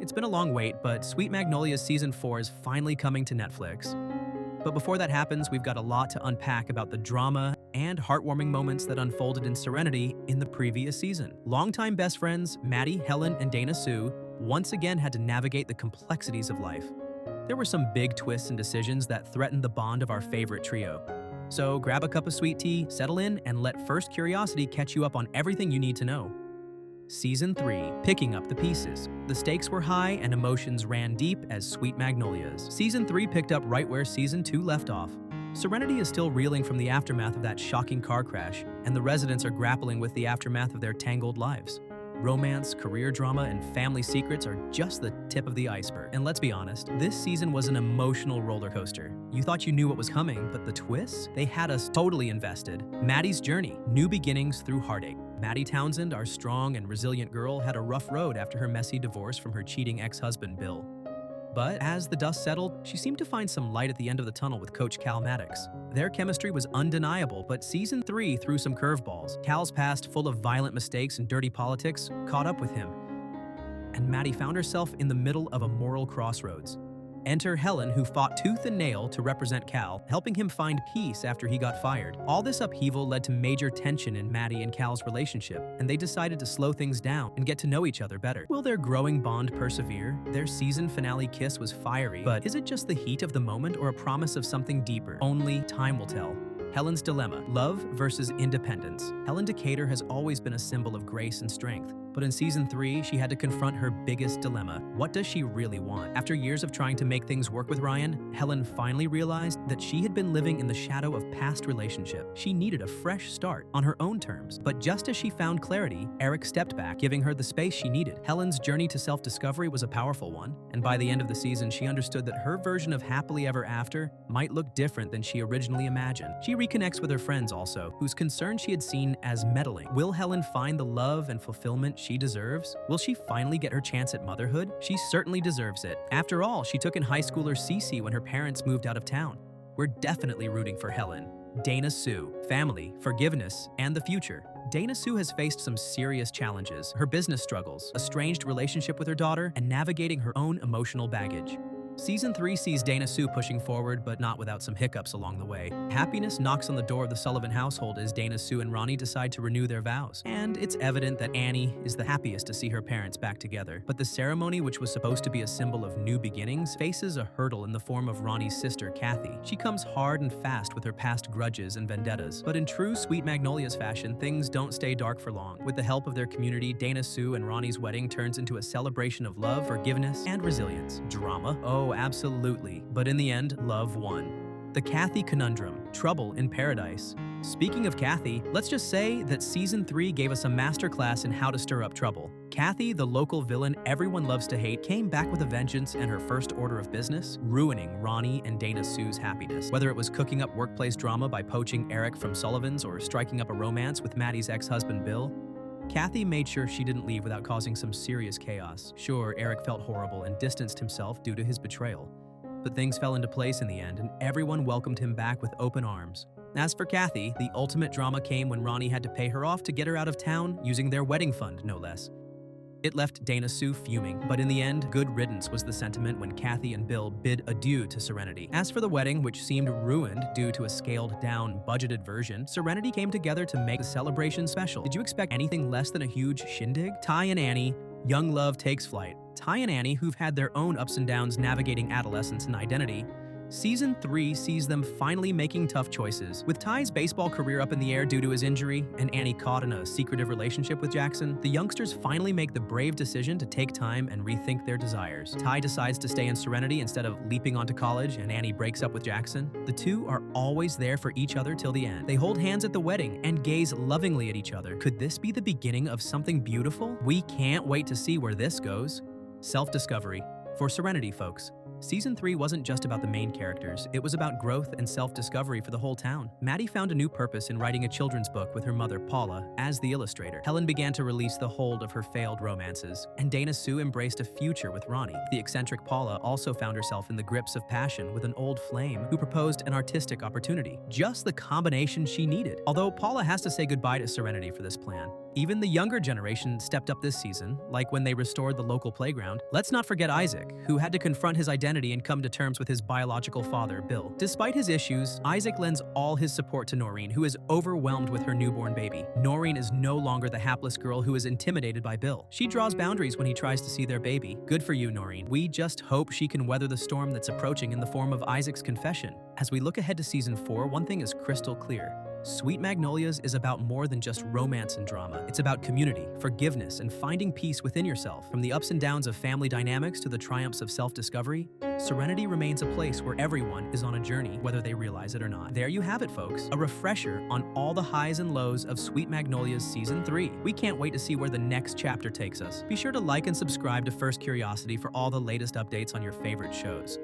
It's been a long wait, but Sweet Magnolias Season 4 is finally coming to Netflix. But before that happens, we've got a lot to unpack about the drama and heartwarming moments that unfolded in Serenity in the previous season. Longtime best friends Maddie, Helen, and Dana Sue once again had to navigate the complexities of life. There were some big twists and decisions that threatened the bond of our favorite trio. So grab a cup of sweet tea, settle in, and let First Curiosity catch you up on everything you need to know. Season 3, Picking Up the Pieces. The stakes were high and emotions ran deep as Sweet Magnolias. Season 3 picked up right where Season 2 left off. Serenity is still reeling from the aftermath of that shocking car crash, and the residents are grappling with the aftermath of their tangled lives. Romance, career drama, and family secrets are just the tip of the iceberg. And let's be honest, this season was an emotional roller coaster. You thought you knew what was coming, but the twists? They had us totally invested. Maddie's journey, new beginnings through heartache. Maddie Townsend, our strong and resilient girl, had a rough road after her messy divorce from her cheating ex-husband, Bill. But as the dust settled, she seemed to find some light at the end of the tunnel with Coach Cal Maddox. Their chemistry was undeniable, but Season 3 threw some curveballs. Cal's past, full of violent mistakes and dirty politics, caught up with him. And Maddie found herself in the middle of a moral crossroads. Enter Helen, who fought tooth and nail to represent Cal, helping him find peace after he got fired. All this upheaval led to major tension in Maddie and Cal's relationship, and they decided to slow things down and get to know each other better. Will their growing bond persevere? Their season finale kiss was fiery, but is it just the heat of the moment or a promise of something deeper? Only time will tell. Helen's dilemma, love versus independence. Helen Decatur has always been a symbol of grace and strength. But in Season 3, she had to confront her biggest dilemma. What does she really want? After years of trying to make things work with Ryan, Helen finally realized that she had been living in the shadow of past relationship. She needed a fresh start on her own terms. But just as she found clarity, Eric stepped back, giving her the space she needed. Helen's journey to self-discovery was a powerful one, and by the end of the season, she understood that her version of happily ever after might look different than she originally imagined. She reconnects with her friends also, whose concerns she had seen as meddling. Will Helen find the love and fulfillment she deserves? Will she finally get her chance at motherhood? She certainly deserves it. After all, she took in high schooler Cece when her parents moved out of town. We're definitely rooting for Helen. Dana Sue, family, forgiveness, and the future. Dana Sue has faced some serious challenges. Her business struggles, a strained relationship with her daughter, and navigating her own emotional baggage. Season 3 sees Dana Sue pushing forward, but not without some hiccups along the way. Happiness knocks on the door of the Sullivan household as Dana Sue and Ronnie decide to renew their vows. And it's evident that Annie is the happiest to see her parents back together. But the ceremony, which was supposed to be a symbol of new beginnings, faces a hurdle in the form of Ronnie's sister, Kathy. She comes hard and fast with her past grudges and vendettas. But in true Sweet Magnolias fashion, things don't stay dark for long. With the help of their community, Dana Sue and Ronnie's wedding turns into a celebration of love, forgiveness, and resilience. Drama? Oh, absolutely. But in the end, love won. The Kathy Conundrum, Trouble in Paradise. Speaking of Kathy, let's just say that Season 3 gave us a masterclass in how to stir up trouble. Kathy, the local villain everyone loves to hate, came back with a vengeance and her first order of business, ruining Ronnie and Dana Sue's happiness. Whether it was cooking up workplace drama by poaching Eric from Sullivan's or striking up a romance with Maddie's ex-husband Bill, Kathy made sure she didn't leave without causing some serious chaos. Sure, Eric felt horrible and distanced himself due to his betrayal. But things fell into place in the end, and everyone welcomed him back with open arms. As for Kathy, the ultimate drama came when Ronnie had to pay her off to get her out of town using their wedding fund, no less. It left Dana Sue fuming, but in the end, good riddance was the sentiment when Kathy and Bill bid adieu to Serenity. As for the wedding, which seemed ruined due to a scaled-down, budgeted version, Serenity came together to make the celebration special. Did you expect anything less than a huge shindig? Ty and Annie, young love takes flight. Ty and Annie, who've had their own ups and downs navigating adolescence and identity, Season 3 sees them finally making tough choices. With Ty's baseball career up in the air due to his injury, and Annie caught in a secretive relationship with Jackson, the youngsters finally make the brave decision to take time and rethink their desires. Ty decides to stay in Serenity instead of leaping onto college, and Annie breaks up with Jackson. The two are always there for each other till the end. They hold hands at the wedding and gaze lovingly at each other. Could this be the beginning of something beautiful? We can't wait to see where this goes. Self-discovery. For Serenity, folks. Season 3 wasn't just about the main characters, it was about growth and self-discovery for the whole town. Maddie found a new purpose in writing a children's book with her mother, Paula, as the illustrator. Helen began to release the hold of her failed romances, and Dana Sue embraced a future with Ronnie. The eccentric Paula also found herself in the grips of passion with an old flame who proposed an artistic opportunity. Just the combination she needed. Although Paula has to say goodbye to Serenity for this plan. Even the younger generation stepped up this season, like when they restored the local playground. Let's not forget Isaac, who had to confront his identity and come to terms with his biological father, Bill. Despite his issues, Isaac lends all his support to Noreen, who is overwhelmed with her newborn baby. Noreen is no longer the hapless girl who is intimidated by Bill. She draws boundaries when he tries to see their baby. Good for you, Noreen. We just hope she can weather the storm that's approaching in the form of Isaac's confession. As we look ahead to season 4, one thing is crystal clear. Sweet Magnolias is about more than just romance and drama. It's about community, forgiveness, and finding peace within yourself. From the ups and downs of family dynamics to the triumphs of self-discovery, Serenity remains a place where everyone is on a journey, whether they realize it or not. There you have it, folks. A refresher on all the highs and lows of Sweet Magnolias Season 3. We can't wait to see where the next chapter takes us. Be sure to like and subscribe to First Curiosity for all the latest updates on your favorite shows.